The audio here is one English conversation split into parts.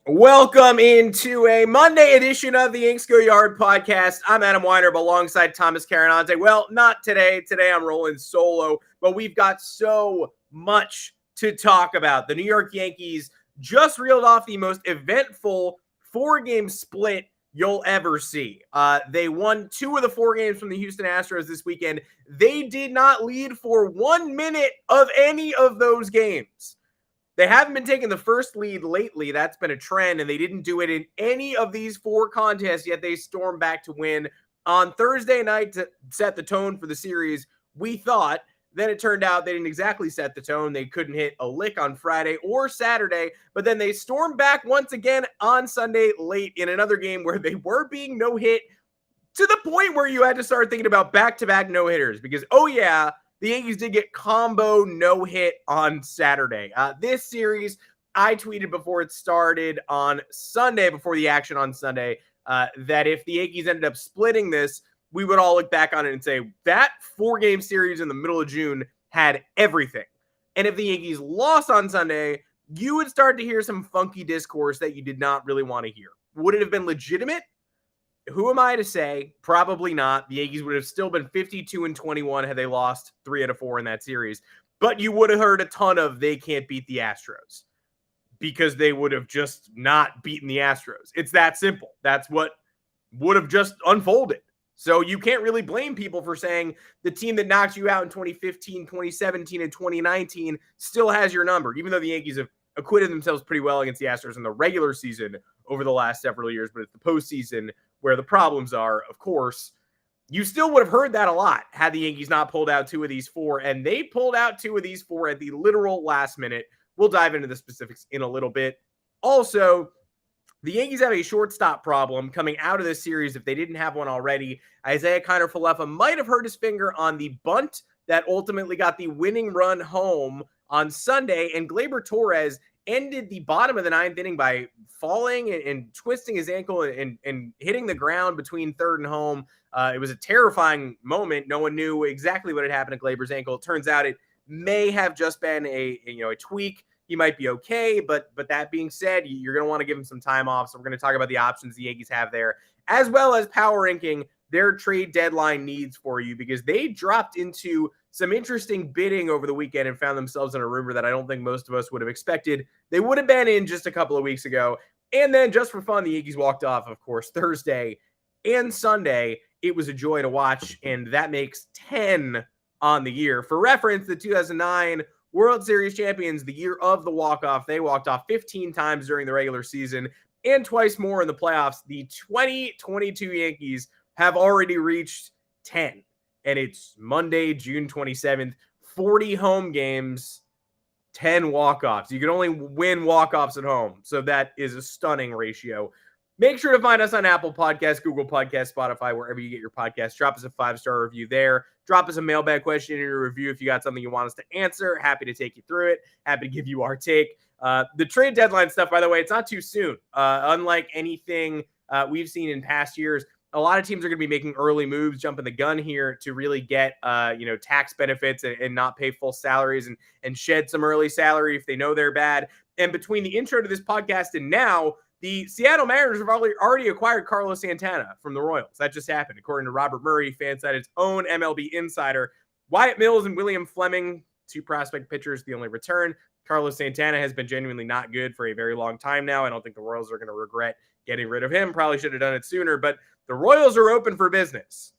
Welcome into a Monday edition of the Yanks Go Yard podcast. I'm Adam Weinrib alongside Thomas Carinante. Well, not today. Today I'm rolling solo, but we've got so much to talk about. The New York Yankees just reeled off the most eventful four-game split you'll ever see. They won 2 of the 4 games from the Houston Astros this weekend. They did not lead for 1 minute of any of those games. They haven't been taking the first lead lately. That's been a trend, and they didn't do it in any of these 4 contests, yet they stormed back to win on Thursday night to set the tone for the series, we thought. Then it turned out they didn't exactly set the tone. They couldn't hit a lick on Friday or Saturday, but then they stormed back once again on Sunday late in another game where they were being no-hit to the point where you had to start thinking about back-to-back no-hitters because, oh yeah, the Yankees did get combo no-hit on Saturday. This series, I tweeted before it started on Sunday, before the action on Sunday, that if the Yankees ended up splitting this, we would all look back on it and say, that 4-game series in the middle of June had everything. And if the Yankees lost on Sunday, you would start to hear some funky discourse that you did not really want to hear. Would it have been legitimate? Who am I to say? Probably not. The Yankees would have still been 52-21 had they lost 3 out of 4 in that series. But you would have heard a ton of they can't beat the Astros because they would have just not beaten the Astros. It's that simple. That's what would have just unfolded. So you can't really blame people for saying the team that knocked you out in 2015, 2017, and 2019 still has your number, even though the Yankees have acquitted themselves pretty well against the Astros in the regular season over the last several years. But it's the postseason where the problems are, of course. You still would have heard that a lot had the Yankees not pulled out 2 of these 4, and they pulled out 2 of these 4 at the literal last minute. We'll dive into the specifics in a little bit. Also, the Yankees have a shortstop problem coming out of this series if they didn't have one already. Isaiah Kiner-Falefa might have hurt his finger on the bunt that ultimately got the winning run home on Sunday, and Gleyber Torres ended the bottom of the 9th inning by falling and twisting his ankle and hitting the ground between third and home. It was a terrifying moment. No one knew exactly what had happened to Gleyber's ankle. It turns out it may have just been a tweak. He might be okay, but that being said, you're going to want to give him some time off. So we're going to talk about the options the Yankees have there, as well as power ranking their trade deadline needs for you, because they dropped into some interesting bidding over the weekend and found themselves in a rumor that I don't think most of us would have expected they would have been in just a couple of weeks ago. And then just for fun, the Yankees walked off, of course, Thursday and Sunday. It was a joy to watch, and that makes 10 on the year. For reference, the 2009 World Series champions, the year of the walk-off, they walked off 15 times during the regular season and twice more in the playoffs. The 2022 Yankees have already reached 10. And it's Monday, June 27th, 40 home games, 10 walk-offs. You can only win walk-offs at home. So that is a stunning ratio. Make sure to find us on Apple Podcasts, Google Podcasts, Spotify, wherever you get your podcasts. Drop us a 5-star review there. Drop us a mailbag question in your review if you got something you want us to answer. Happy to take you through it. Happy to give you our take. The trade deadline stuff, by the way, it's not too soon. Unlike anything we've seen in past years, a lot of teams are going to be making early moves, jumping the gun here to really get, tax benefits and not pay full salaries and shed some early salary if they know they're bad. And between the intro to this podcast and now, the Seattle Mariners have already acquired Carlos Santana from the Royals. That just happened, according to Robert Murray, FanSided's own MLB insider. Wyatt Mills and William Fleming, 2 prospect pitchers, the only return. Carlos Santana has been genuinely not good for a very long time now. I don't think the Royals are going to regret getting rid of him. Probably should have done it sooner, but the Royals are open for business,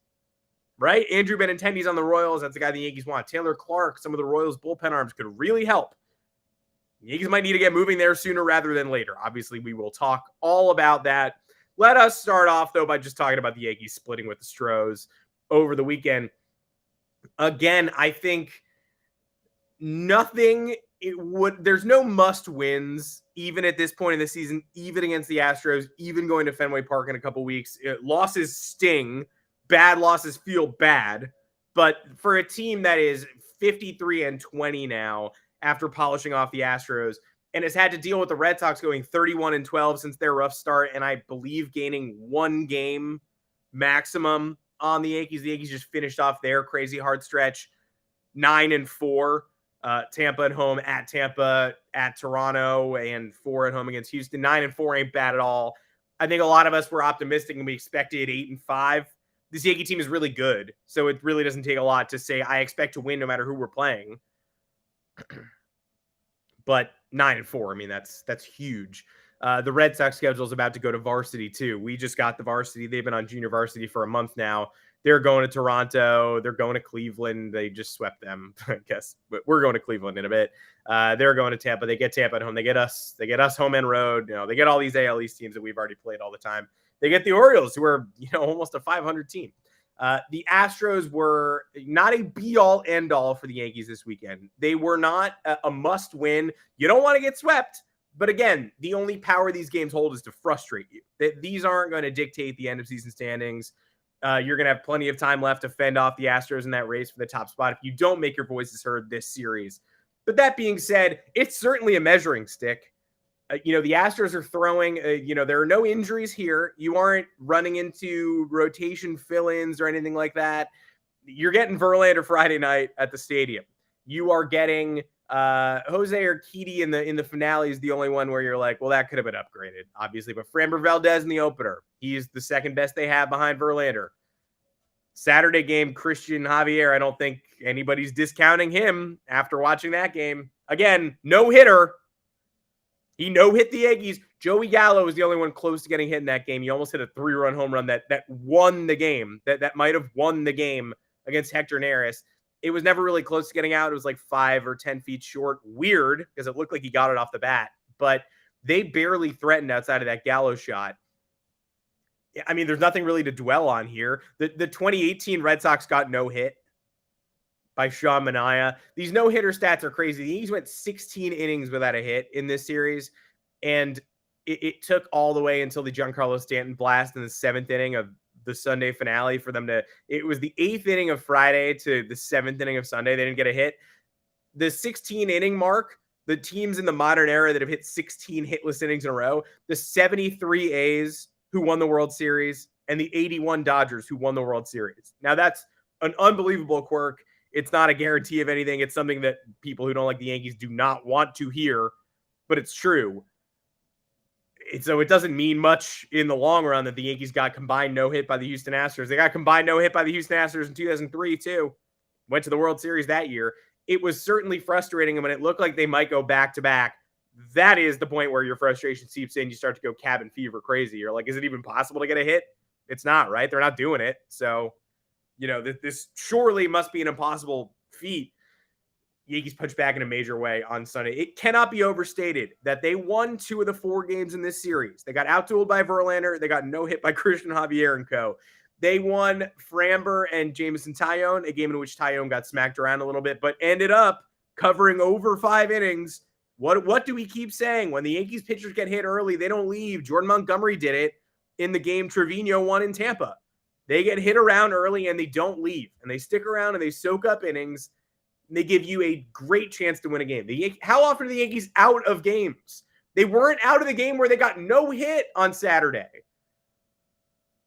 right? Andrew Benintendi's on the Royals. That's the guy the Yankees want. Taylor Clark, some of the Royals' bullpen arms could really help. The Yankees might need to get moving there sooner rather than later. Obviously, we will talk all about that. Let us start off, though, by just talking about the Yankees splitting with the Astros over the weekend. Again, I think there's no must wins, even at this point in the season, even against the Astros, even going to Fenway Park in a couple weeks. Losses sting. Bad losses feel bad. But for a team that is 53-20 now, after polishing off the Astros, and has had to deal with the Red Sox going 31-12 since their rough start, and I believe gaining 1 game maximum on the Yankees. The Yankees just finished off their crazy hard stretch 9-4. Tampa at home, at Tampa, at Toronto, and 4 at home against Houston. 9-4 ain't bad at all. I think a lot of us were optimistic and we expected 8-5. This Yankee team is really good, so it really doesn't take a lot to say I expect to win no matter who we're playing. But 9-4, I mean, that's huge. The Red Sox schedule is about to go to varsity too. We just got the varsity. They've been on junior varsity for a month now. They're going to Toronto. They're going to Cleveland. They just swept them, I guess. But we're going to Cleveland in a bit. They're going to Tampa. They get Tampa at home. They get us. They get us home and road. They get all these AL East teams that we've already played all the time. They get the Orioles, who are almost a 500 team. The Astros were not a be-all, end-all for the Yankees this weekend. They were not a must-win. You don't want to get swept. But again, the only power these games hold is to frustrate you. These aren't going to dictate the end-of-season standings. You're going to have plenty of time left to fend off the Astros in that race for the top spot if you don't make your voices heard this series. But that being said, it's certainly a measuring stick. The Astros are throwing, there are no injuries here. You aren't running into rotation fill-ins or anything like that. You're getting Verlander Friday night at the stadium. You are getting Jose Urquidy in the finale is the only one where you're like, well, that could have been upgraded, obviously. But Framber Valdez in the opener, he's the second best they have behind Verlander. Saturday game, Christian Javier, I don't think anybody's discounting him after watching that game. Again, no hitter. He no-hit the Yankees. Joey Gallo was the only one close to getting hit in that game. He almost hit a 3-run home run that won the game. That might have won the game against Hector Neris. It was never really close to getting out. It was like 5 or 10 feet short. Weird, because it looked like he got it off the bat. But they barely threatened outside of that Gallo shot. I mean, there's nothing really to dwell on here. The 2018 Red Sox got no hit by Sean Manaea. These no-hitter stats are crazy. The Yankees went 16 innings without a hit in this series, and it took all the way until the Giancarlo Stanton blast in the 7th inning of the Sunday finale for them to – it was the 8th inning of Friday to the 7th inning of Sunday. They didn't get a hit. The 16-inning mark, the teams in the modern era that have hit 16 hitless innings in a row, the 73 A's who won the World Series and the 81 Dodgers who won the World Series. Now, that's an unbelievable quirk. It's not a guarantee of anything. It's something that people who don't like the Yankees do not want to hear, but it's true. So it doesn't mean much in the long run that the Yankees got combined no-hit by the Houston Astros. They got combined no-hit by the Houston Astros in 2003, too. Went to the World Series that year. It was certainly frustrating, and when it looked like they might go back-to-back, that is the point where your frustration seeps in. You start to go cabin fever crazy. You're like, is it even possible to get a hit? It's not, right? They're not doing it. So, this surely must be an impossible feat. Yankees punch back in a major way on Sunday. It cannot be overstated that they won 2 of the 4 games in this series. They got outdueled by Verlander. They got no hit by Christian Javier and co. They won Framber and Jameson Taillon, a game in which Taillon got smacked around a little bit, but ended up covering over 5 innings. What do we keep saying? When the Yankees pitchers get hit early, they don't leave. Jordan Montgomery did it in the game Trevino won in Tampa. They get hit around early and they don't leave. And they stick around and they soak up innings. They give you a great chance to win a game. How often are the Yankees out of games? They weren't out of the game where they got no hit on Saturday.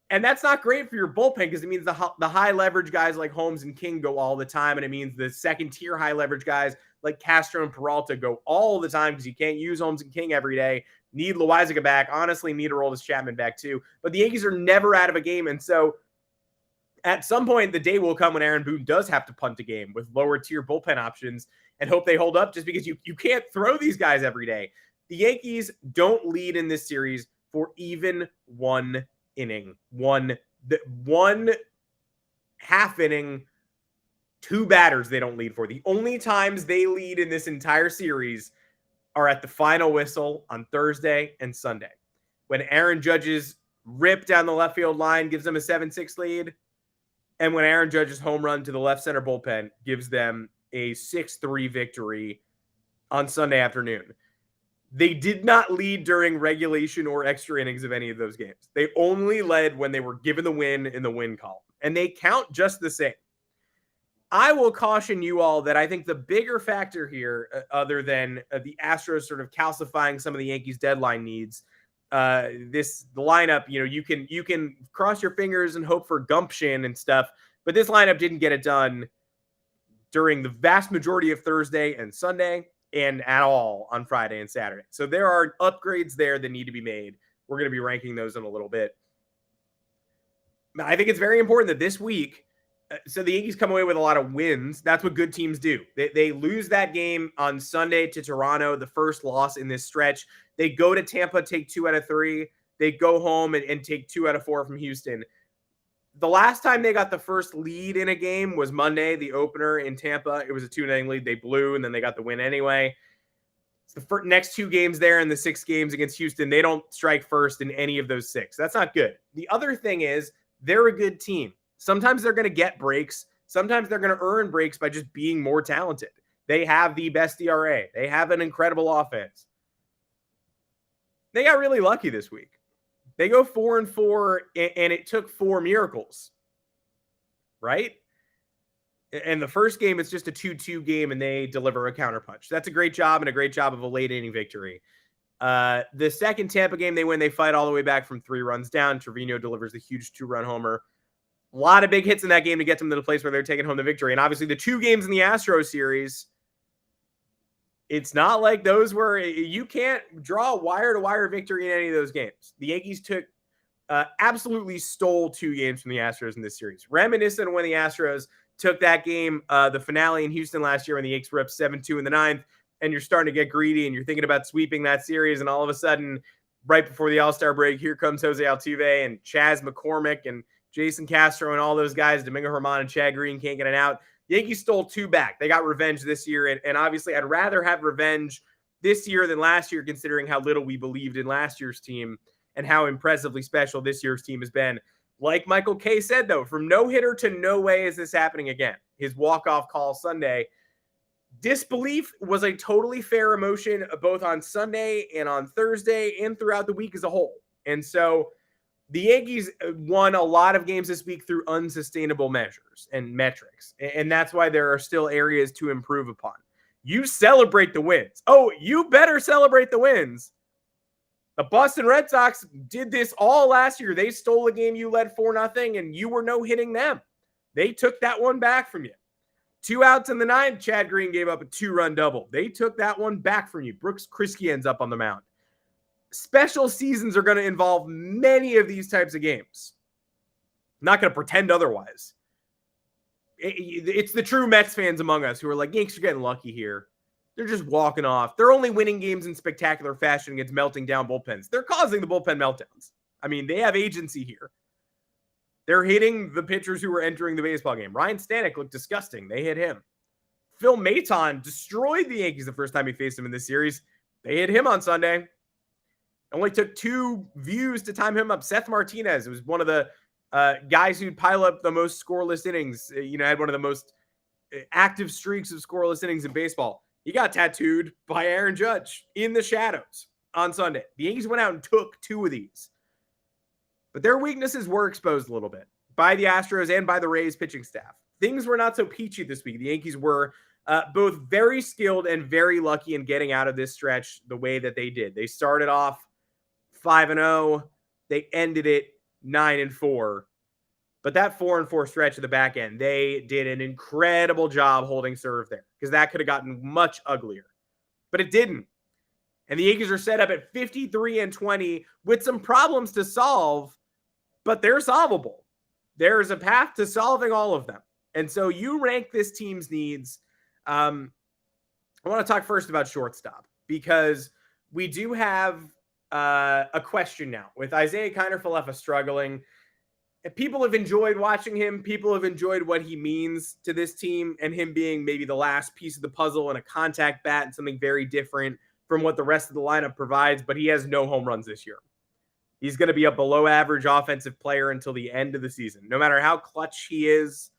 And that's not great for your bullpen because it means the high leverage guys like Holmes and King go all the time. And it means the second tier high leverage guys like Castro and Peralta go all the time because you can't use Holmes and King every day. Need Loaisiga back. Honestly, need to roll this Chapman back too. But the Yankees are never out of a game. And so at some point, the day will come when Aaron Boone does have to punt a game with lower tier bullpen options and hope they hold up just because you can't throw these guys every day. The Yankees don't lead in this series for even 1 inning. One half inning, 2 batters they don't lead for. The only times they lead in this entire series are at the final whistle on Thursday and Sunday. When Aaron Judge's rip down the left field line gives them a 7-6 lead, and when Aaron Judge's home run to the left center bullpen gives them a 6-3 victory on Sunday afternoon. They did not lead during regulation or extra innings of any of those games. They only led when they were given the win in the win column, and they count just the same. I will caution you all that I think the bigger factor here, other than the Astros sort of calcifying some of the Yankees' deadline needs, the lineup, you can cross your fingers and hope for gumption and stuff, but this lineup didn't get it done during the vast majority of Thursday and Sunday, and at all on Friday and Saturday. So there are upgrades there that need to be made. We're going to be ranking those in a little bit. I think it's very important that this week, so the Yankees come away with a lot of wins. That's what good teams do. They lose that game on Sunday to Toronto, the first loss in this stretch. They go to Tampa, take 2 out of 3. They go home and take 2 out of 4 from Houston. The last time they got the first lead in a game was Monday, the opener in Tampa. It was a 2-0 lead. They blew, and then they got the win anyway. It's the next 2 games there in the 6 games against Houston. They don't strike first in any of those 6. That's not good. The other thing is they're a good team. Sometimes they're going to get breaks. Sometimes they're going to earn breaks by just being more talented. They have the best ERA. They have an incredible offense. They got really lucky this week. They go 4-4, and it took 4 miracles, right? And the first game, it's just a 2-2 game, and they deliver a counterpunch. That's a great job, and a great job of a late-inning victory. The second Tampa game they win, they fight all the way back from 3 runs down. Trevino delivers a huge 2-run homer. A lot of big hits in that game to get them to the place where they're taking home the victory. And obviously the 2 games in the Astros series, it's not like those were, you can't draw a wire-to-wire victory in any of those games. The Yankees absolutely stole 2 games from the Astros in this series. Reminiscent of when the Astros took that game, the finale in Houston last year when the Yankees were up 7-2 in the 9th, and you're starting to get greedy and you're thinking about sweeping that series, and all of a sudden, right before the All-Star break, here comes Jose Altuve and Chas McCormick and Jason Castro and all those guys, Domingo Germán and Chad Green can't get it out. Yankees stole 2 back. They got revenge this year, and obviously I'd rather have revenge this year than last year, considering how little we believed in last year's team and how impressively special this year's team has been. Like Michael Kay said, though, from no-hitter to no way is this happening again. His walk-off call Sunday. Disbelief was a totally fair emotion both on Sunday and on Thursday and throughout the week as a whole. And so the Yankees won a lot of games this week through unsustainable measures and metrics. And that's why there are still areas to improve upon. You celebrate the wins. Oh, you better celebrate the wins. The Boston Red Sox did this all last year. They stole a game you led 4-0, and you were no-hitting them. They took that one back from you. 2 outs in the 9th, Chad Green gave up a 2-run double. They took that one back from you. Brooks Kriske ends up on the mound. Special seasons are going to involve many of these types of games. I'm not going to pretend otherwise. It's the true Mets fans among us who are like, Yanks are getting lucky here. They're just walking off. They're only winning games in spectacular fashion against melting down bullpens. They're causing the bullpen meltdowns. I mean, they have agency here. They're hitting the pitchers who were entering the baseball game. Ryan Stanek looked disgusting. They hit him. Phil Maton destroyed the Yankees the first time he faced them in this series. They hit him on Sunday. Only took 2 views to time him up. Seth Martinez was one of the guys who'd pile up the most scoreless innings. Had one of the most active streaks of scoreless innings in baseball. He got tattooed by Aaron Judge in the shadows on Sunday. The Yankees went out and took 2 of these. But their weaknesses were exposed a little bit by the Astros and by the Rays pitching staff. Things were not so peachy this week. The Yankees were both very skilled and very lucky in getting out of this stretch the way that they did. They started off 5-0. They ended it 9-4. But that 4-4 stretch at the back end, they did an incredible job holding serve there because that could have gotten much uglier. But it didn't. And the Yankees are set up at 53-20 with some problems to solve, but they're solvable. There's a path to solving all of them. And so you rank this team's needs. I want to talk first about shortstop because we do have a question now with Isaiah Kiner-Falefa struggling. People have enjoyed watching him. People have enjoyed what he means to this team and him being maybe the last piece of the puzzle and a contact bat and something very different from what the rest of the lineup provides, but he has no home runs this year. He's going to be a below average offensive player until the end of the season. No matter how clutch he is,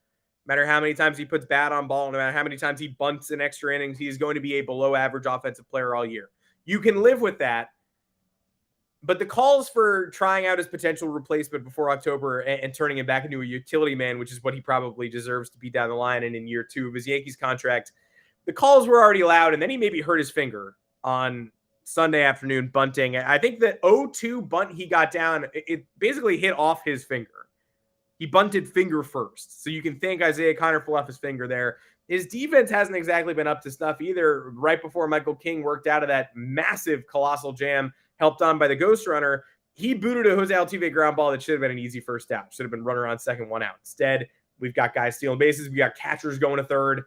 no matter how many times he puts bat on ball, no matter how many times he bunts in extra innings, he's going to be a below average offensive player all year. You can live with that. But the calls for trying out his potential replacement before October and turning him back into a utility man, which is what he probably deserves to be down the line and in year 2 of his Yankees contract, the calls were already loud, and then he maybe hurt his finger on Sunday afternoon bunting. I think the 0-2 bunt he got down, it basically hit off his finger. He bunted finger first. So you can thank Isaiah Kiner-Falefa's finger there. his defense hasn't exactly been up to snuff either. Right before Michael King worked out of that massive colossal jam helped on by the ghost runner, he booted a Jose Altuve ground ball that should have been an easy first out. Should have been runner on second, one out. Instead, we've got guys stealing bases. We got catchers going to third,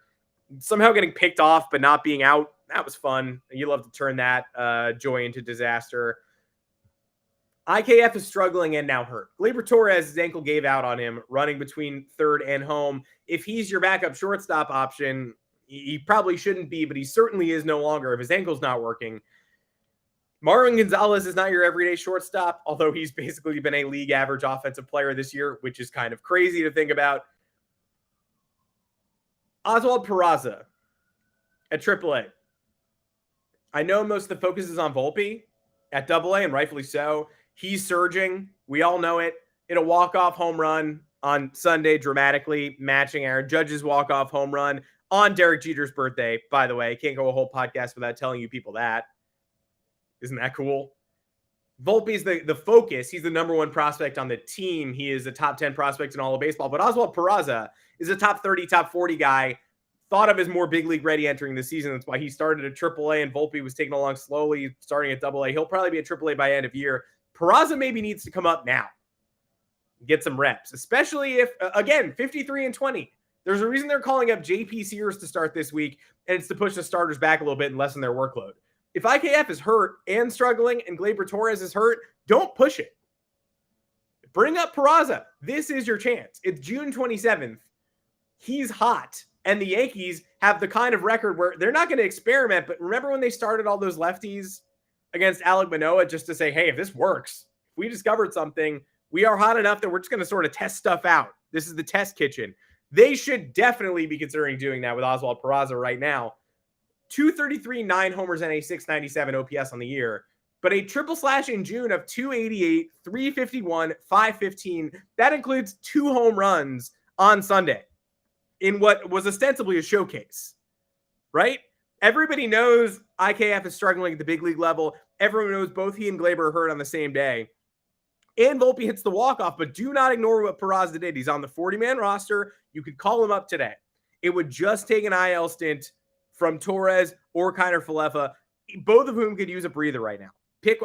somehow getting picked off but not being out. That was fun. You love to turn that joy into disaster. IKF is struggling and now hurt. Gleyber Torres, his ankle gave out on him running between third and home. If he's your backup shortstop option, he probably shouldn't be, but he certainly is no longer if his ankle's not working. Marwin Gonzalez is not your everyday shortstop, although he's basically been a league average offensive player this year, which is kind of crazy to think about. Oswald Peraza at AAA. I know most of the focus is on Volpe at AA, and rightfully so. He's surging. We all know it. In a walk-off home run on Sunday, dramatically matching Aaron Judge's walk-off home run on Derek Jeter's birthday, by the way. Can't go a whole podcast without telling you people that. Isn't that cool? Volpe's the focus. He's the number one prospect on the team. He is a top 10 prospect in all of baseball. But Oswald Peraza is a top 30, top 40 guy. Thought of as more big league ready entering the season. That's why he started at AAA and Volpe was taken along slowly, starting at AA. He'll probably be at AAA by end of year. Peraza maybe needs to come up now. Get some reps, especially if, again, 53 and 20. There's a reason they're calling up JP Sears to start this week, and it's to push the starters back a little bit and lessen their workload. If IKF is hurt and struggling and Gleyber Torres is hurt, don't push it. Bring up Peraza. This is your chance. It's June 27th. He's hot. And the Yankees have the kind of record where they're not going to experiment, but remember when they started all those lefties against Alek Manoah just to say, hey, if this works, if we discovered something, we are hot enough that we're just going to sort of test stuff out. This is the test kitchen. They should definitely be considering doing that with Oswald Peraza right now. 233, 9 homers, and a 697 OPS on the year, but a triple slash in June of 288, 351, 515. That includes 2 home runs on Sunday in what was ostensibly a showcase, right? Everybody knows IKF is struggling at the big league level. Everyone knows both he and Gleyber are hurt on the same day. And Volpe hits the walk-off, but do not ignore what Peraza did. He's on the 40-man roster. You could call him up today. It would just take an IL stint from Torres or Kiner Falefa, both of whom could use a breather right now.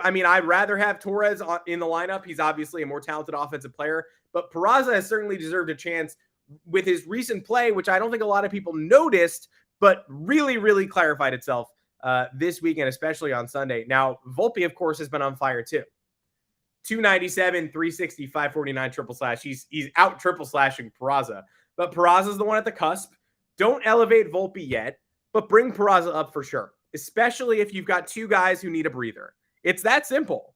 I'd rather have Torres in the lineup. He's obviously a more talented offensive player, but Peraza has certainly deserved a chance with his recent play, which I don't think a lot of people noticed, but really, really clarified itself this weekend, especially on Sunday. Now, Volpe, of course, has been on fire too. 297, 360, 549 triple slash. He's out triple slashing Peraza, but Peraza's the one at the cusp. Don't elevate Volpe yet, but bring Peraza up for sure, especially if you've got 2 guys who need a breather. It's that simple.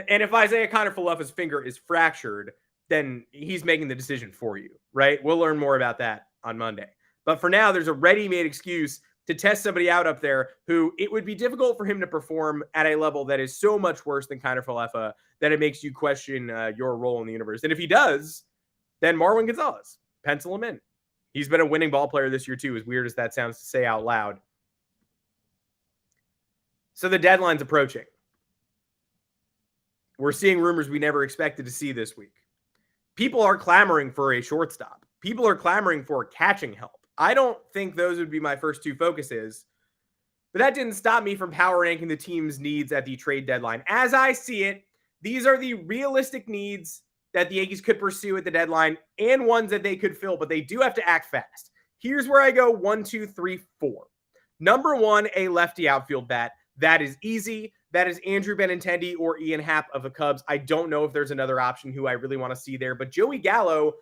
And if Isaiah Kiner Falefa's finger is fractured, then he's making the decision for you, right? We'll learn more about that on Monday. But for now, there's a ready-made excuse to test somebody out up there who it would be difficult for him to perform at a level that is so much worse than Kiner Falefa that it makes you question your role in the universe. And if he does, then Marwin Gonzalez, pencil him in. He's been a winning ball player this year too, as weird as that sounds to say out loud. So the deadline's approaching. We're seeing rumors we never expected to see this week. People are clamoring for a shortstop. People are clamoring for catching help. I don't think those would be my first 2 focuses, but that didn't stop me from power ranking the team's needs at the trade deadline. As I see it, these are the realistic needs that the Yankees could pursue at the deadline and ones that they could fill, but they do have to act fast. Here's where I go 1, 2, 3, 4. Number 1, a lefty outfield bat. That is easy. That is Andrew Benintendi or Ian Happ of the Cubs. I don't know if there's another option who I really want to see there, but Joey Gallo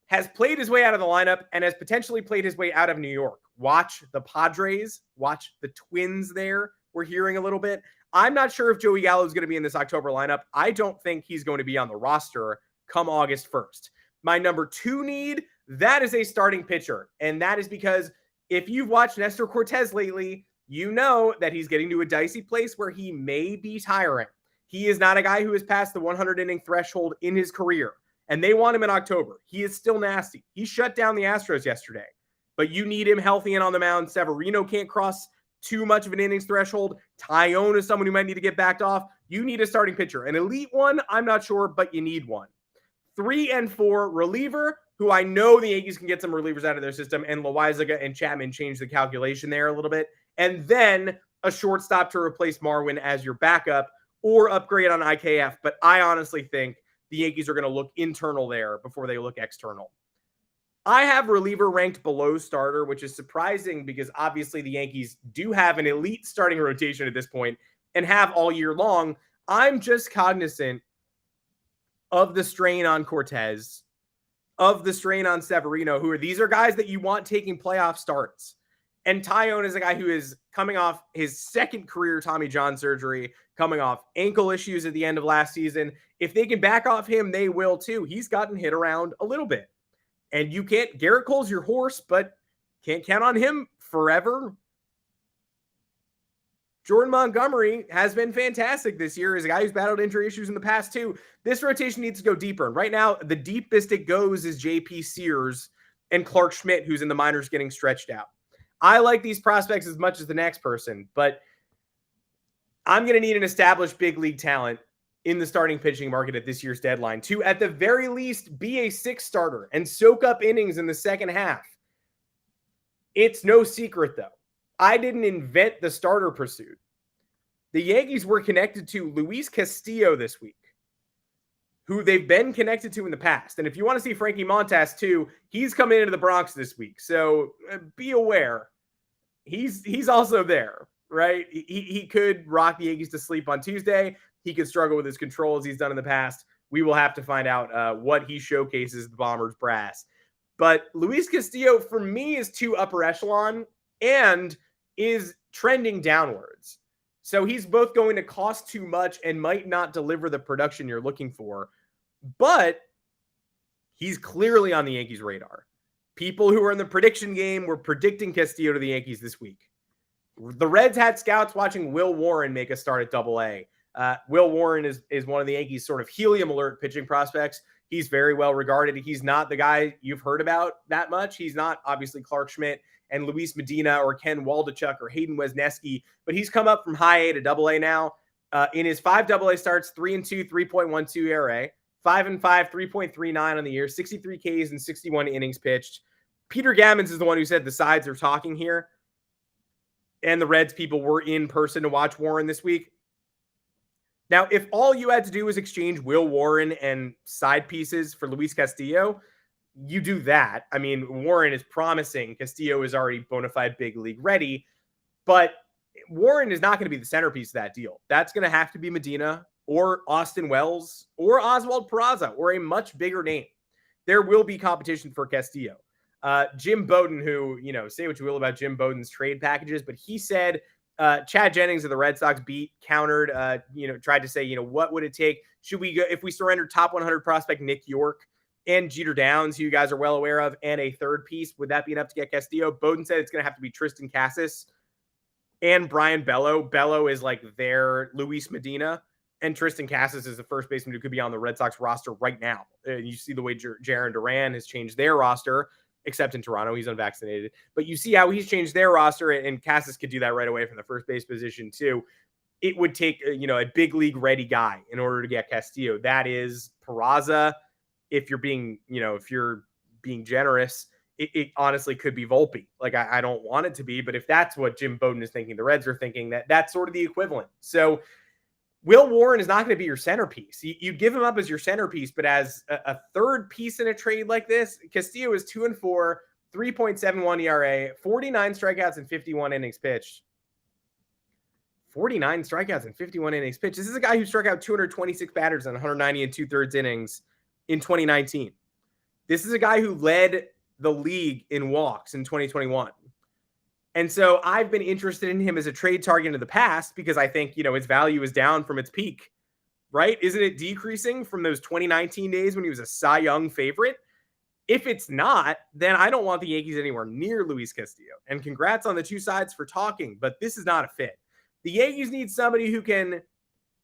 has played his way out of the lineup and has potentially played his way out of New York. Watch the Padres, watch the Twins there. We're hearing a little bit. I'm not sure if Joey Gallo is going to be in this October lineup. I don't think he's going to be on the roster come August 1st. My number 2 need, that is a starting pitcher. And that is because if you've watched Nestor Cortez lately, you know that he's getting to a dicey place where he may be tiring. He is not a guy who has passed the 100-inning threshold in his career. And they want him in October. He is still nasty. He shut down the Astros yesterday. But you need him healthy and on the mound. Severino can't cross too much of an innings threshold. Tyone is someone who might need to get backed off. You need a starting pitcher. An elite one, I'm not sure, but you need one. 3 and 4, reliever who I know the Yankees can get some relievers out of their system, and Loaizaga and Chapman change the calculation there a little bit. And then a shortstop to replace Marwin as your backup or upgrade on IKF. But I honestly think the Yankees are going to look internal there before they look external. I have reliever ranked below starter, which is surprising because obviously the Yankees do have an elite starting rotation at this point and have all year long. I'm just cognizant of the strain on Cortez, of the strain on Severino, these are guys that you want taking playoff starts. And Tyone is a guy who is coming off his second career Tommy John surgery, coming off ankle issues at the end of last season. If they can back off him, they will too. He's gotten hit around a little bit. And you can't, Garrett Cole's your horse, but can't count on him forever. Jordan Montgomery has been fantastic this year as a guy who's battled injury issues in the past too. This rotation needs to go deeper. And right now, the deepest it goes is JP Sears and Clark Schmidt, who's in the minors getting stretched out. I like these prospects as much as the next person, but I'm going to need an established big league talent in the starting pitching market at this year's deadline to, at the very least, be a sixth starter and soak up innings in the second half. It's no secret, though. I didn't invent the starter pursuit. The Yankees were connected to Luis Castillo this week, who they've been connected to in the past. And if you want to see Frankie Montas too, he's coming into the Bronx this week. So be aware. He's also there, right? He could rock the Yankees to sleep on Tuesday. He could struggle with his control as he's done in the past. We will have to find out what he showcases the Bombers brass. But Luis Castillo, for me, is too upper echelon and is trending downwards. So he's both going to cost too much and might not deliver the production you're looking for. But he's clearly on the Yankees' radar. People who are in the prediction game were predicting Castillo to the Yankees this week. The Reds had scouts watching Will Warren make a start at Double-A. Will Warren is one of the Yankees' sort of helium alert pitching prospects. He's very well regarded. He's not the guy you've heard about that much. He's not obviously Clark Schmidt and Luis Medina or Ken Waldachuk or Hayden Wesneski, but he's come up from high A to Double-A now. In his 5 Double-A starts, 3-2, 3.12 ERA, 5-5, 3.39 on the year, 63 Ks and 61 innings pitched. Peter Gammons is the one who said the sides are talking here, and the Reds people were in person to watch Warren this week. Now, if all you had to do was exchange Will Warren and side pieces for Luis Castillo, you do that. I mean, Warren is promising. Castillo is already bona fide big league ready, but Warren is not going to be the centerpiece of that deal. That's going to have to be Medina or Austin Wells or Oswald Peraza or a much bigger name. There will be competition for Castillo. Jim Bowden, who, say what you will about Jim Bowden's trade packages, but he said Chad Jennings of the Red Sox beat countered, tried to say, what would it take? Should we go, if we surrender top 100 prospect Nick York and Jeter Downs, who you guys are well aware of, and a third piece, would that be enough to get Castillo? Bowden said it's going to have to be Tristan Casas and Brian Bello. Bello is like their Luis Medina, and Tristan Casas is the first baseman who could be on the Red Sox roster right now. You see the way Jarren Duran has changed their roster, except in Toronto, he's unvaccinated. But you see how he's changed their roster, and Casas could do that right away from the first base position too. It would take, a big league ready guy in order to get Castillo. That is Peraza. If you're being generous, it honestly could be Volpe. Like, I don't want it to be, but if that's what Jim Bowden is thinking, the Reds are thinking that's sort of the equivalent. So Will Warren is not going to be your centerpiece. You give him up as your centerpiece, but as a third piece in a trade like this, Castillo is 2-4, 3.71 ERA, 49 strikeouts and 51 innings pitched. 49 strikeouts and 51 innings pitched. This is a guy who struck out 226 batters on 190 and 2/3 innings in 2019. This is a guy who led the league in walks in 2021. And so I've been interested in him as a trade target in the past because I think, his value is down from its peak, right? Isn't it decreasing from those 2019 days when he was a Cy Young favorite? If it's not, then I don't want the Yankees anywhere near Luis Castillo. And congrats on the two sides for talking, but this is not a fit. The Yankees need somebody who can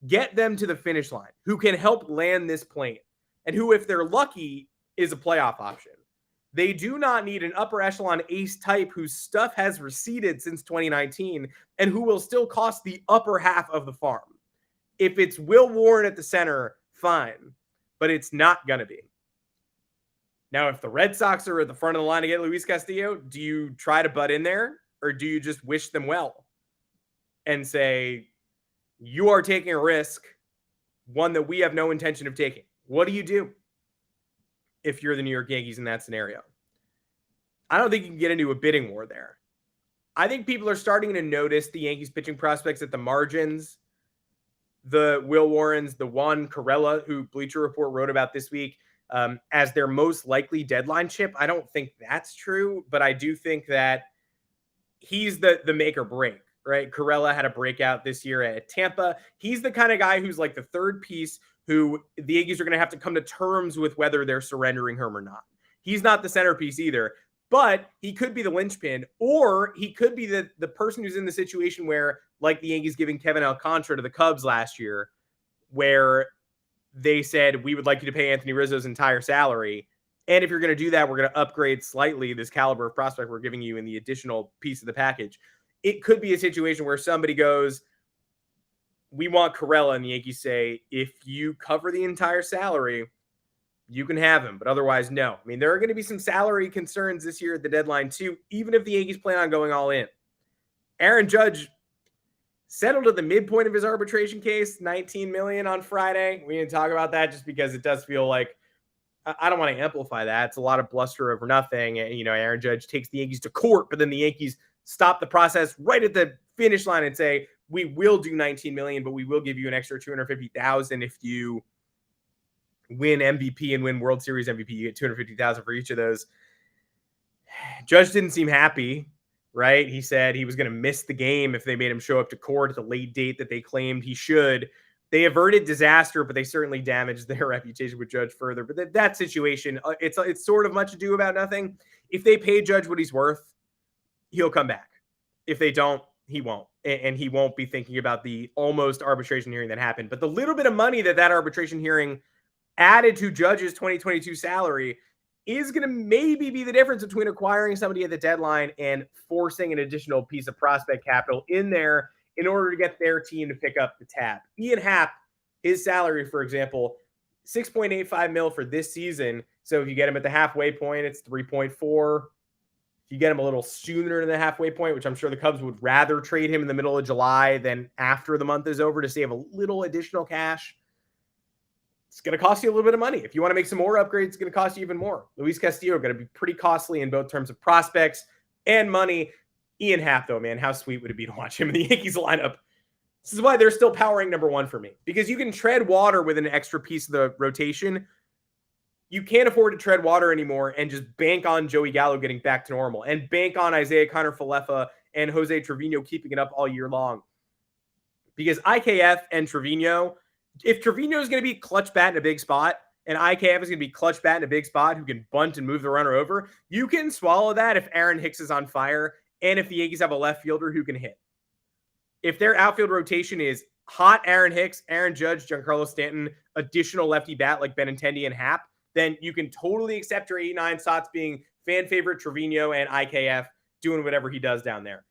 get them to the finish line, who can help land this plane, and who, if they're lucky, is a playoff option. They do not need an upper echelon ace type whose stuff has receded since 2019 and who will still cost the upper half of the farm. If it's Will Warren at the center, fine, but it's not going to be. Now, if the Red Sox are at the front of the line to get Luis Castillo, do you try to butt in there, or do you just wish them well and say, you are taking a risk, one that we have no intention of taking? What do you do if you're the New York Yankees in that scenario? I don't think you can get into a bidding war there. I think people are starting to notice the Yankees pitching prospects at the margins. The Will Warrens, the Juan Corella, who Bleacher Report wrote about this week, as their most likely deadline chip. I don't think that's true, but I do think that he's the make or break, right? Corella had a breakout this year at Tampa. He's the kind of guy who's like the third piece who the Yankees are going to have to come to terms with whether they're surrendering him or not. He's not the centerpiece either, but he could be the linchpin, or he could be the person who's in the situation where, like the Yankees giving Kevin Alcantara to the Cubs last year, where they said, we would like you to pay Anthony Rizzo's entire salary. And if you're going to do that, we're going to upgrade slightly this caliber of prospect we're giving you in the additional piece of the package. It could be a situation where somebody goes, we want Corella, and the Yankees say, if you cover the entire salary, you can have him, but otherwise, no. I mean, there are going to be some salary concerns this year at the deadline too, even if the Yankees plan on going all in. Aaron Judge settled at the midpoint of his arbitration case, $19 million on Friday. We didn't talk about that just because it does feel like, I don't want to amplify that. It's a lot of bluster over nothing. And, Aaron Judge takes the Yankees to court, but then the Yankees stop the process right at the finish line and say, we will do $19 million, but we will give you an extra $250,000 if you win MVP and win World Series MVP. You get $250,000 for each of those. Judge didn't seem happy. Right? He said he was going to miss the game if they made him show up to court at the late date that they claimed he should. They averted disaster, but they certainly damaged their reputation with Judge further. But that situation, it's sort of much ado about nothing. If they pay Judge what he's worth, he'll come back. If they don't, he won't. And he won't be thinking about the almost arbitration hearing that happened. But the little bit of money that arbitration hearing added to Judge's 2022 salary is going to maybe be the difference between acquiring somebody at the deadline and forcing an additional piece of prospect capital in there in order to get their team to pick up the tab. Ian Happ, his salary, for example, $6.85 million for this season. So if you get him at the halfway point, it's 3.4. If you get him a little sooner than the halfway point, which I'm sure the Cubs would rather trade him in the middle of July than after the month is over to save a little additional cash, it's going to cost you a little bit of money. If you want to make some more upgrades, it's going to cost you even more. Luis Castillo are going to be pretty costly in both terms of prospects and money. Ian Happ, though, man, how sweet would it be to watch him in the Yankees lineup? This is why they're still powering number one for me, because you can tread water with an extra piece of the rotation. You can't afford to tread water anymore and just bank on Joey Gallo getting back to normal and bank on Isaiah Kiner-Falefa and Jose Trevino keeping it up all year long. Because IKF and Trevino, if Trevino is going to be clutch bat in a big spot and IKF is going to be clutch bat in a big spot who can bunt and move the runner over, you can swallow that if Aaron Hicks is on fire and if the Yankees have a left fielder who can hit. If their outfield rotation is hot Aaron Hicks, Aaron Judge, Giancarlo Stanton, additional lefty bat like Benintendi and Happ, then you can totally accept your 8-9 spots being fan favorite Trevino and IKF doing whatever he does down there.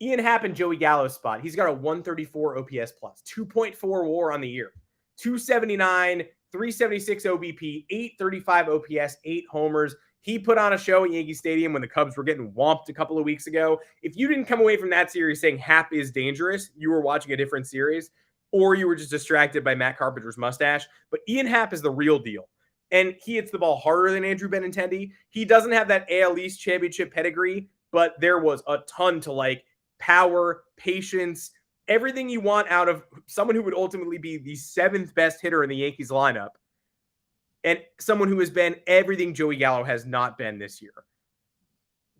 Ian Happ and Joey Gallo's spot, he's got a 134 OPS plus, 2.4 WAR on the year, 279, 376 OBP, 835 OPS, 8 homers. He put on a show at Yankee Stadium when the Cubs were getting whomped a couple of weeks ago. If you didn't come away from that series saying Happ is dangerous, you were watching a different series, or you were just distracted by Matt Carpenter's mustache. But Ian Happ is the real deal. And he hits the ball harder than Andrew Benintendi. He doesn't have that AL East championship pedigree, but there was a ton to like. Power, patience, everything you want out of someone who would ultimately be the 7th best hitter in the Yankees lineup, and someone who has been everything Joey Gallo has not been this year.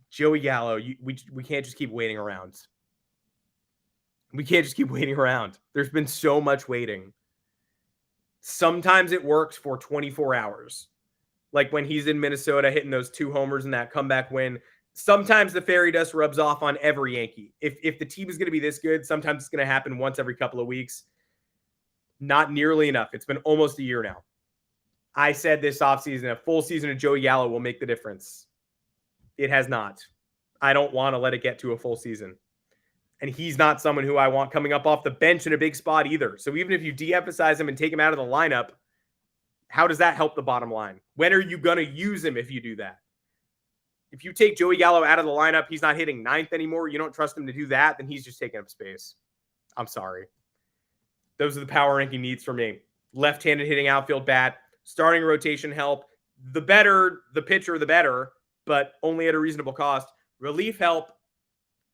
Joey Gallo, we can't just keep waiting around. We can't just keep waiting around. There's been so much waiting. Sometimes it works for 24 hours. Like when he's in Minnesota hitting those 2 homers in that comeback win. Sometimes the fairy dust rubs off on every Yankee. If the team is going to be this good, sometimes it's going to happen once every couple of weeks. Not nearly enough. It's been almost a year now. I said this offseason, a full season of Joey Gallo will make the difference. It has not. I don't want to let it get to a full season. And he's not someone who I want coming up off the bench in a big spot either. So even if you de-emphasize him and take him out of the lineup, How does that help the bottom line? When are you going to use him if you do that? If you take Joey Gallo out of the lineup, he's not hitting ninth anymore. You don't trust him to do that, then he's just taking up space. I'm sorry. Those are the power ranking needs for me. Left-handed hitting outfield bat, starting rotation help. The better the pitcher, the better, but only at a reasonable cost. Relief help,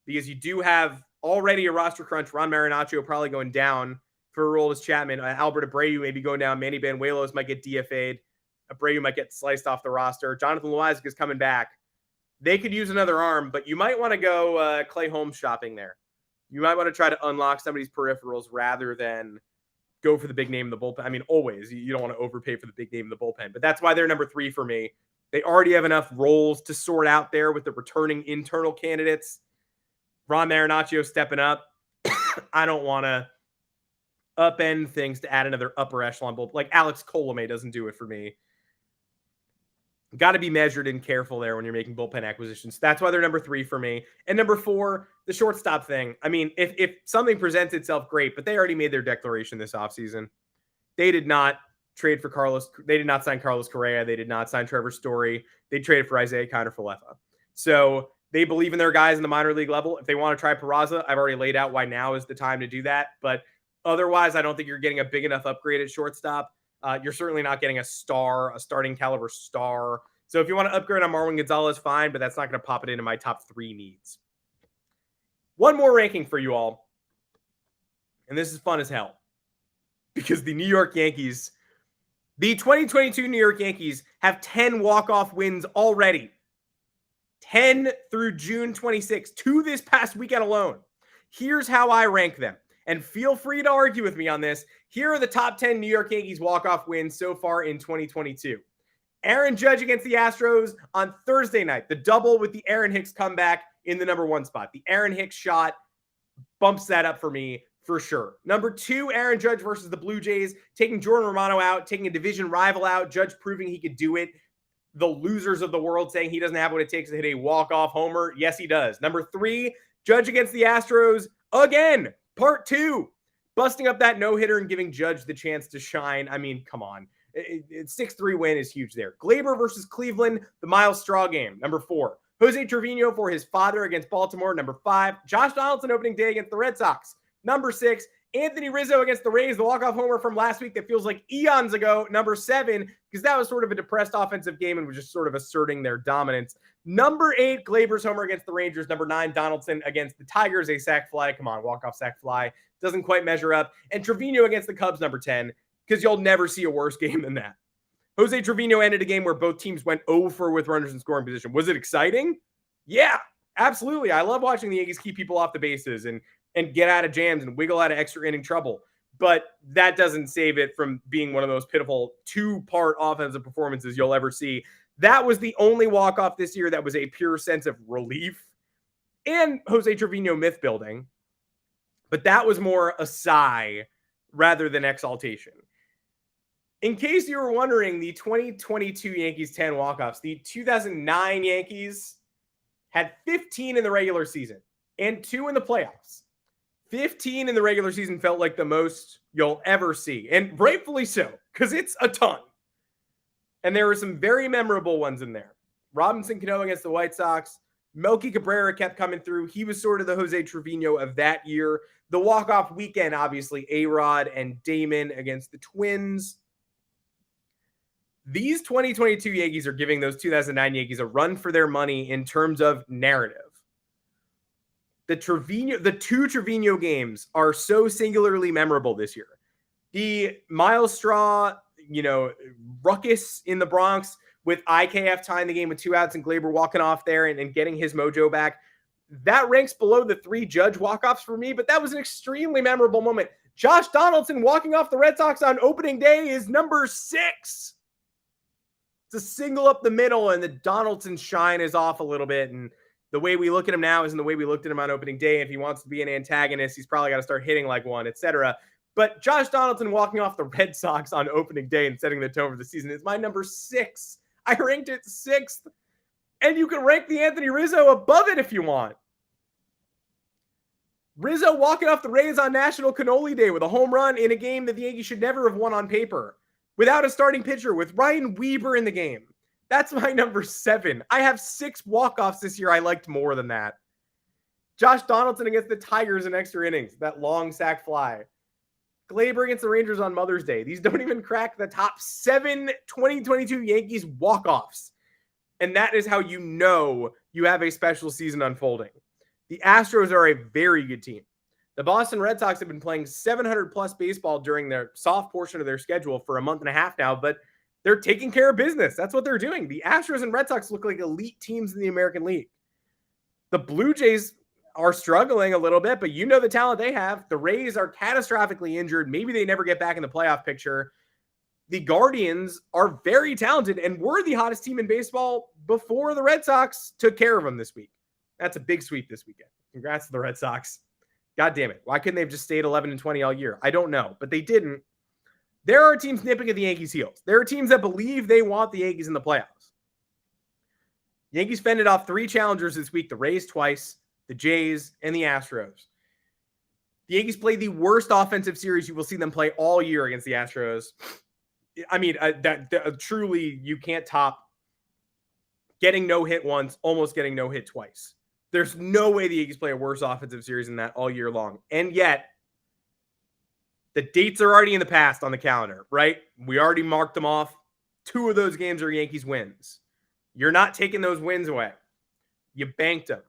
because you do have already a roster crunch. Ron Marinaccio probably going down for Aroldis Chapman. Albert Abreu may be going down. Manny Banuelos might get DFA'd. Abreu might get sliced off the roster. Jonathan Loáisiga is coming back. They could use another arm, but you might want to go Clay Holmes shopping there. You might want to try to unlock somebody's peripherals rather than go for the big name in the bullpen. I mean, always. You don't want to overpay for the big name in the bullpen, but that's why they're number 3 for me. They already have enough roles to sort out there with the returning internal candidates. Ron Marinaccio stepping up. I don't want to upend things to add another upper echelon bullpen. Like Alex Colomé doesn't do it for me. Got to be measured and careful there when you're making bullpen acquisitions. That's why they're number 3 for me. And number 4, the shortstop thing. I mean, if something presents itself, great, but they already made their declaration this offseason. They did not trade for Carlos. They did not sign Carlos Correa. They did not sign Trevor Story. They traded for Isaiah Kiner-Falefa. So they believe in their guys in the minor league level. If they want to try Peraza, I've already laid out why now is the time to do that. But otherwise, I don't think you're getting a big enough upgrade at shortstop. You're certainly not getting a starting caliber star. So if you want to upgrade on Marwin Gonzalez, fine, but that's not going to pop it into my top 3 needs. One more ranking for you all. And this is fun as hell. Because the New York Yankees, the 2022 New York Yankees have 10 walk-off wins already. 10 through June 26th, to this past weekend alone. Here's how I rank them. And feel free to argue with me on this. Here are the top 10 New York Yankees walk-off wins so far in 2022. Aaron Judge against the Astros on Thursday night. The double with the Aaron Hicks comeback in the number 1 spot. The Aaron Hicks shot bumps that up for me for sure. Number 2, Aaron Judge versus the Blue Jays. Taking Jordan Romano out, taking a division rival out. Judge proving he could do it. The losers of the world saying he doesn't have what it takes to hit a walk-off homer. Yes, he does. Number 3, Judge against the Astros again. Part 2, busting up that no-hitter and giving Judge the chance to shine. I mean, come on. 6-3 win is huge there. Gleyber versus Cleveland, the Miles Straw game. Number 4, Jose Trevino for his father against Baltimore. Number 5, Josh Donaldson opening day against the Red Sox. Number 6, Anthony Rizzo against the Rays, the walk-off homer from last week that feels like eons ago. Number 7, because that was sort of a depressed offensive game and was just sort of asserting their dominance. Number 8, Gleyber's homer against the Rangers. Number 9, Donaldson against the Tigers, a sac fly. Come on, walk-off sac fly. Doesn't quite measure up. And Trevino against the Cubs, number 10, because you'll never see a worse game than that. Jose Trevino ended a game where both teams went 0-for with runners in scoring position. Was it exciting? Yeah, absolutely. I love watching the Yankees keep people off the bases and get out of jams and wiggle out of extra inning trouble. But that doesn't save it from being one of those pitiful 2-part offensive performances you'll ever see. That was the only walk-off this year that was a pure sense of relief and Jose Trevino myth building. But that was more a sigh rather than exaltation. In case you were wondering, the 2022 Yankees 10 walk-offs, the 2009 Yankees had 15 in the regular season and 2 in the playoffs. 15 in the regular season felt like the most you'll ever see, and rightfully so, because it's a ton. And there were some very memorable ones in there. Robinson Cano against the White Sox. Melky Cabrera kept coming through. He was sort of the Jose Trevino of that year. The walk-off weekend, obviously, A-Rod and Damon against the Twins. These 2022 Yankees are giving those 2009 Yankees a run for their money in terms of narrative. The 2 Trevino games are so singularly memorable this year. The Miles Straw, ruckus in the Bronx with IKF tying the game with 2 outs and Gleyber walking off there and getting his mojo back. That ranks below the 3 Judge walk-offs for me, but that was an extremely memorable moment. Josh Donaldson walking off the Red Sox on opening day is number 6. It's a single up the middle, and the Donaldson shine is off a little bit, and the way we look at him now isn't the way we looked at him on opening day. If he wants to be an antagonist, he's probably got to start hitting like one, etc. But Josh Donaldson walking off the Red Sox on opening day and setting the tone for the season is my number 6. I ranked it 6th. And you can rank the Anthony Rizzo above it if you want. Rizzo walking off the Rays on National Cannoli Day with a home run in a game that the Yankees should never have won on paper. without a starting pitcher, with Ryan Weber in the game. That's my number 7. I have 6 walk-offs this year I liked more than that. Josh Donaldson against the Tigers in extra innings, that long sac fly. Glaber against the Rangers on Mother's Day. These don't even crack the top 7 2022 Yankees walk-offs. And that is how you know you have a special season unfolding. The Astros are a very good team. The Boston Red Sox have been playing 700-plus baseball during their soft portion of their schedule for a month and a half now, but they're taking care of business. That's what they're doing. The Astros and Red Sox look like elite teams in the American League. The Blue Jays are struggling a little bit, but you know the talent they have. The Rays are catastrophically injured. Maybe they never get back in the playoff picture. The Guardians are very talented and were the hottest team in baseball before the Red Sox took care of them this week. That's a big sweep this weekend. Congrats to the Red Sox. God damn it. Why couldn't they have just stayed 11-20 all year? I don't know, but they didn't. There are teams nipping at the Yankees' heels. There are teams that believe they want the Yankees in the playoffs. Yankees fended off 3 challengers this week, the Rays twice, the Jays, and the Astros. The Yankees played the worst offensive series you will see them play all year against the Astros. I mean, truly, you can't top getting no hit once, almost getting no hit twice. There's no way the Yankees play a worse offensive series than that all year long. And yet, the dates are already in the past on the calendar, right? We already marked them off. 2 of those games are Yankees wins. You're not taking those wins away. You banked them.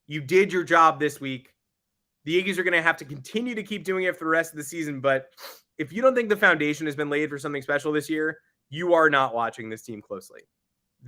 You did your job this week. The Yankees are going to have to continue to keep doing it for the rest of the season, but if you don't think the foundation has been laid for something special this year, you are not watching this team closely.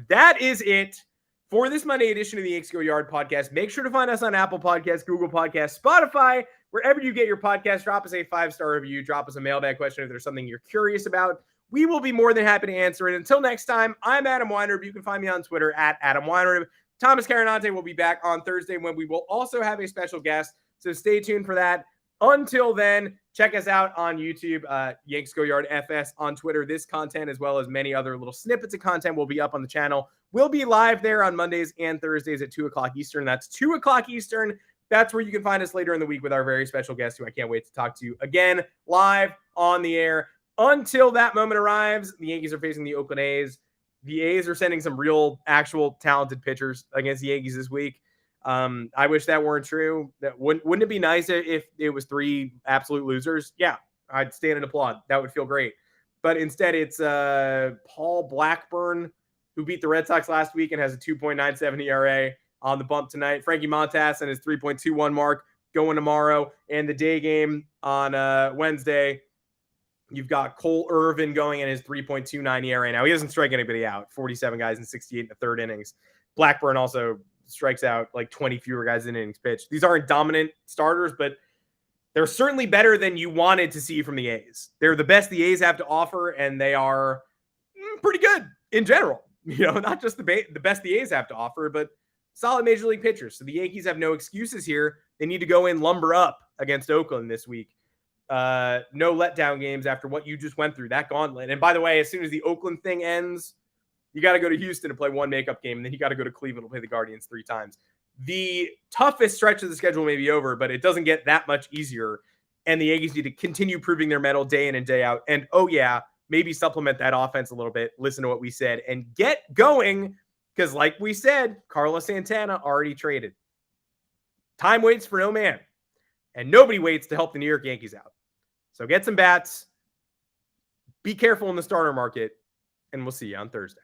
That is it for this Monday edition of the Yanks Go Yard podcast. Make sure to find us on Apple Podcasts, Google Podcasts, Spotify, wherever you get your podcast. Drop us a 5-star review. Drop us a mailbag question if there's something you're curious about. We will be more than happy to answer it. Until next time, I'm Adam Weinrib. You can find me on Twitter at Adam Weinrib. Thomas Carinante will be back on Thursday when we will also have a special guest. So stay tuned for that. Until then, check us out on YouTube, Yanks Go Yard FS, on Twitter. This content, as well as many other little snippets of content, will be up on the channel. We'll be live there on Mondays and Thursdays at 2 o'clock Eastern. That's 2 o'clock Eastern. That's where you can find us later in the week with our very special guest, who I can't wait to talk to again, live on the air. Until that moment arrives, the Yankees are facing the Oakland A's. The A's are sending some real, actual, talented pitchers against the Yankees this week. I wish that weren't true. Wouldn't it be nice if it was 3 absolute losers? Yeah, I'd stand and applaud. That would feel great. But instead, it's Paul Blackburn, who beat the Red Sox last week and has a 2.97 ERA on the bump tonight. Frankie Montas and his 3.21 mark going tomorrow. And the day game on Wednesday, you've got Cole Irvin going in his 3.29 ERA. Now, he doesn't strike anybody out. 47 guys in 68 in the third innings. Blackburn also strikes out like 20 fewer guys in innings pitched. These aren't dominant starters, but they're certainly better than you wanted to see from the A's. They're the best the A's have to offer, and they are pretty good in general. You know, not just the best the A's have to offer, but solid major league pitchers. So the Yankees have no excuses here. They need to go in lumber up against Oakland this week. No letdown games after what you just went through, that gauntlet. And by the way, as soon as the Oakland thing ends, you got to go to Houston to play one makeup game, and then you got to go to Cleveland to play the Guardians 3 times. The toughest stretch of the schedule may be over, but it doesn't get that much easier. And the Yankees need to continue proving their mettle day in and day out. And, oh, yeah, maybe supplement that offense a little bit. Listen to what we said and get going, because like we said, Carlos Santana already traded. Time waits for no man, and nobody waits to help the New York Yankees out. So get some bats. Be careful in the starter market, and we'll see you on Thursday.